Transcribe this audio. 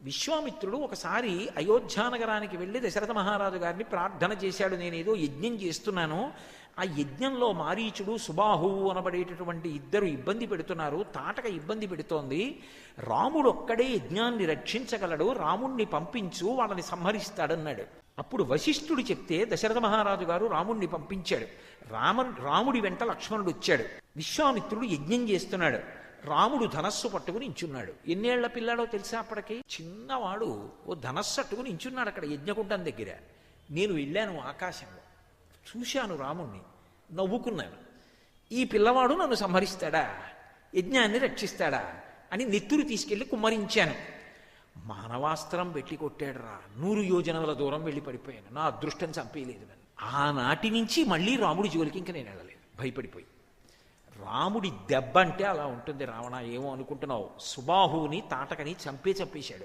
విశ్వామిత్రుడు ఒకసారి అయోధ్యానగరానికి వెళ్ళి దశరథ మహారాజు గారిని ప్రార్థన చేశాడు, నేనేదో యజ్ఞం చేస్తున్నాను, ఆ యజ్ఞంలో మారీచుడు సుబాహువు అనబడేటటువంటి ఇద్దరు ఇబ్బంది పెడుతున్నారు, తాటక ఇబ్బంది పెడుతోంది, రాముడు ఒక్కడే యజ్ఞాన్ని రక్షించగలడు, రాముణ్ణి పంపించు వాళ్ళని సంహరిస్తాడన్నాడు. అప్పుడు వశిష్ఠుడు చెప్తే దశరథ మహారాజు గారు రాముణ్ణి పంపించాడు. రాముడి వెంట లక్ష్మణుడు వచ్చాడు. విశ్వామిత్రుడు యజ్ఞం చేస్తున్నాడు. రాముడు ధనస్సు పట్టుకుని ఇంచున్నాడు. ఎన్నేళ్ల పిల్లాడో తెలుసా అప్పటికి? చిన్నవాడు. ఓ ధనస్సు పట్టుకుని ఇంచున్నాడు అక్కడ యజ్ఞకుండం దగ్గర. నేను వెళ్ళాను ఆకాశంలో, చూశాను రాముణ్ణి, నవ్వుకున్నాను. ఈ పిల్లవాడు నన్ను సంహరిస్తాడా, యజ్ఞాన్ని రక్షిస్తాడా అని నెత్తురు తీసుకెళ్లి కుమ్మరించాను. మానవాస్త్రం పెట్టి కొట్టాడు రా, 100 యోజనముల దూరం వెళ్ళి పడిపోయాను. నా అదృష్టం చంపేయలేదు నన్ను. ఆనాటి నుంచి మళ్ళీ రాముడి జోలికి ఇంకా నేను వెళ్ళలేదు, భయపడిపోయి. రాముడి దెబ్బ అంటే అలా ఉంటుంది. రావణ, ఏమో అనుకుంటున్నావు, సుబాహువుని తాటకని చంపేశాడు.